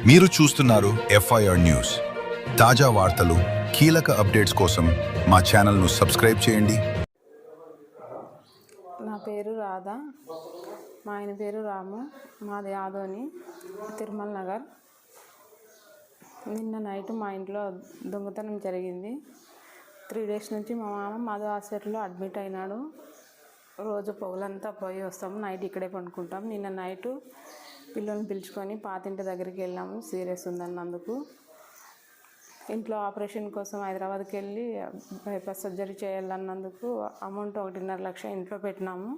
మీరు చూస్తున్నారు FIR news. తాజా వార్తలు, కీలక అప్డేట్స్ కోసం మా ఛానల్ను సబ్స్క్రైబ్ చేయండి. నా పేరు రాధా, మా ఆయన పేరు రాము, మాది ఆదోని తిరుమల నగర్. నిన్న నైట్ మా ఇంట్లో దొంగతనం జరిగింది. 3 days నుంచి మా మామ మధు హాస్పిటల్లో అడ్మిట్ అయినాడు. రోజు పొగలంతా పోయి వస్తాము, నైట్ ఇక్కడే పండుకుంటాం. నిన్న నైటు పిల్లల్ని పిలుచుకొని పాతింటి దగ్గరికి వెళ్ళాము, సీరియస్ ఉందన్నందుకు. ఇంట్లో ఆపరేషన్ కోసం హైదరాబాద్కి వెళ్ళి బైపాస్ సర్జరీ చేయాలన్నందుకు అమౌంట్ 1.5 లక్ష ఇంట్లో పెట్టినాము.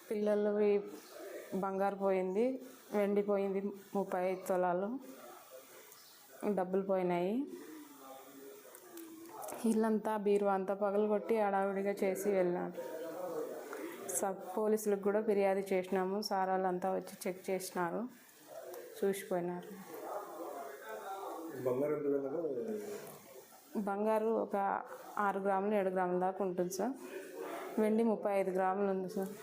పిల్లలవి బంగారు పోయింది, వెండి పోయింది, 35 తులాలు డబ్బులు పోయినాయి. ఇల్లంతా బీరువా అంతా పగలగొట్టి హడావిడిగా చేసి వెళ్ళాను. పోలీసులకు కూడా ఫిర్యాదు చేసినాము. సారాలంతా వచ్చి చెక్ చేసినారు, చూసిపోయినారు. బంగారు ఒక 6 గ్రాములు 7 గ్రాముల దాకా ఉంటుంది సార్. వెండి 35 గ్రాములు ఉంది సార్.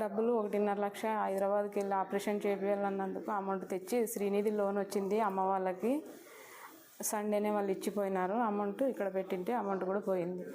డబ్బులు 1.5 లక్ష హైదరాబాద్కి వెళ్ళి ఆపరేషన్ చేయాలన్నందుకు అమౌంట్ తెచ్చి శ్రీనిధి లోన్ వచ్చింది అమ్మ వాళ్ళకి. సండేనే వాళ్ళు ఇచ్చిపోయినారు. అమౌంట్ ఇక్కడ పెట్టింటే అమౌంట్ కూడా పోయింది.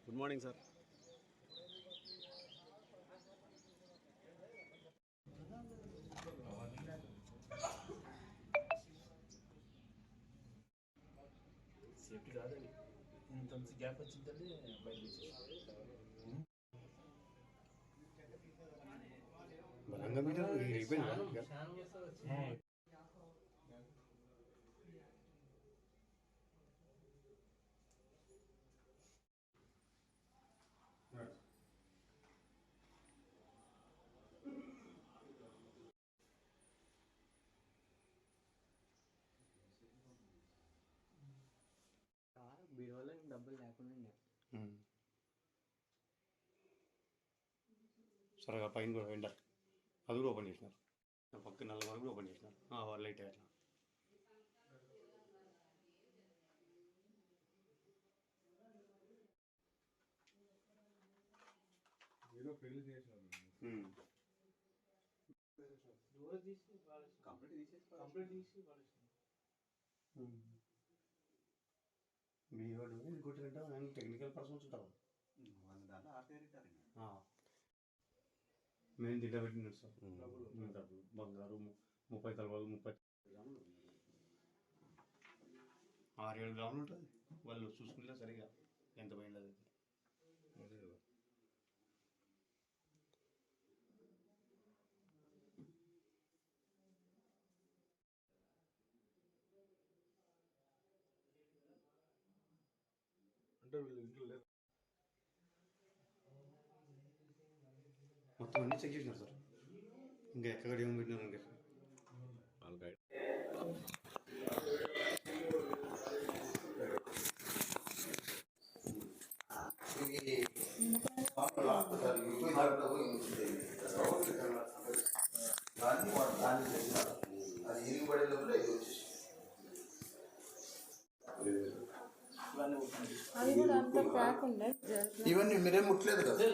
Good morning sir. సేఫ్టీ కాదండి, ఇంత గ్యాప్ వచ్చిందండి బయట బలంగా మీరు అయిపోయిందా? బీరువాలో డబ్బులు లేకుండా సరగా పైన కూడా వెండర్ అది కూడా ఓపెన్ చేసినారు. పక్కన నల్ల వరకు కూడా ఓపెన్ చేసినారు. లైట్ అయ్యారు. బీరువాడు ఇది కొట్టినట్టు ఆయన టెక్నికల్ పర్సన్స్ ఉంటారు. మేము దీంట్లో పెట్టినారు సార్. డబ్బులు బంగారు 30 తులాలు 30 గ్రాములు 6-7 గ్రాములు ఉంటుంది. వాళ్ళు చూసుకుంటే సరిగా ఎంత పోయింది అది. మొత్తం అన్నీ చెక్ చేసినారు సార్. ఇంకా ఎక్కడ ఏమి పెట్టినారు ఇంకా ఇవన్నీ మీరేం ముట్టలేదు కదా,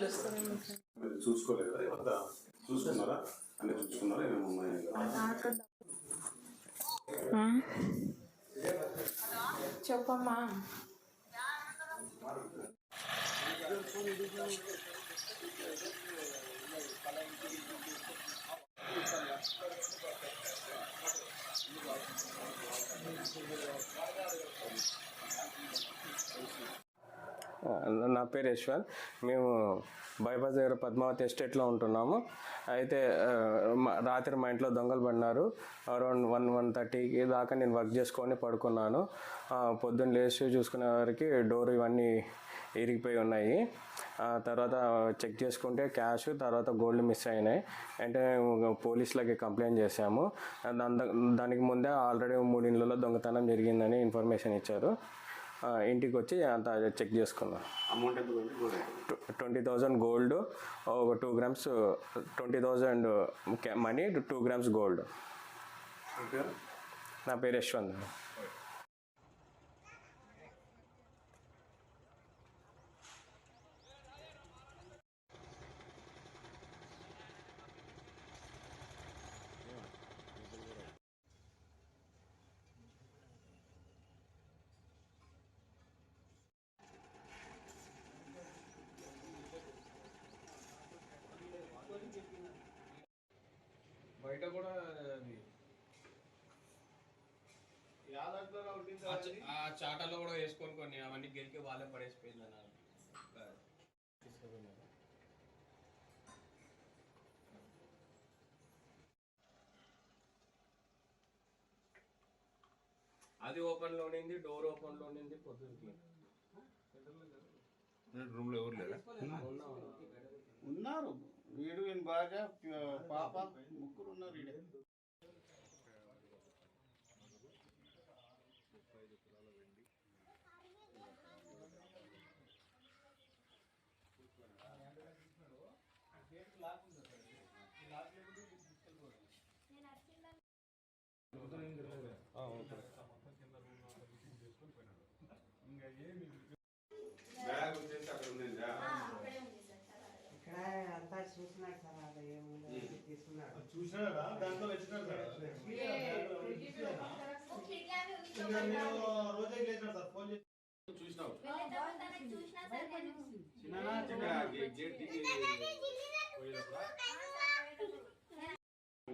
చూసుకోలేదా? చూసుకున్నారా? అన్నీ చూసుకున్నారా? చెప్పమ్మా. నా పేరు యశ్వంత్. మేము బైపాస్ దగ్గర పద్మావతి ఎస్టేట్లో ఉంటున్నాము. అయితే రాత్రి మా ఇంట్లో దొంగలు పడినారు. అరౌండ్ 1-1:30 దాకా నేను వర్క్ చేసుకొని పడుకున్నాను. పొద్దున్న లేచి చూసుకునే వారికి డోర్ ఇవన్నీ ఇరిగిపోయి ఉన్నాయి. తర్వాత చెక్ చేసుకుంటే క్యాష్ తర్వాత గోల్డ్ మిస్ అయినాయి. అంటే పోలీసులకి కంప్లైంట్ చేశాము. దానికి ముందే ఆల్రెడీ 3 ఇళ్ళలో దొంగతనం జరిగిందని ఇన్ఫర్మేషన్ ఇచ్చారు. ఇంటికి వచ్చి అంతా చెక్ చేసుకున్నాం. అమౌంట్ ఎంత ఉంది? 20,000 గోల్డ్, ఒక 2 grams 20,000 మనీ, 2 grams గోల్డ్. నా పేరు యశ్వంత్. బయట కూడా అది ఆ చాటలో కూడా వేసుకొని కొన్ని అవన్నీ గెలికి వాళ్ళే పడేసిపోయింది అన్నారు. తీసుకుపోయినారు. అది ఓపెన్లో ఉండింది, డోర్ ఓపెన్లో ఉండింది. పొద్దున్నకి రూమ్లో ఎవరు లేదా? ఉన్నారు. వీడు ఈయన భార్య పాప ముగ్గురు ఉన్నారు. ఈడే బ్యాగ్ వచ్చేసి అక్కడ ఉందా? అంతా చూసినాడు సార్, అది ఏముంది తీసుకున్నాడు. చూసినాడా? దాంట్లో వచ్చినాడు సార్. రోజే లేచినాడు సార్. ఫోన్ చేసి చూసినావు. చిన్న గేట్ దిగి పోయేటప్పుడు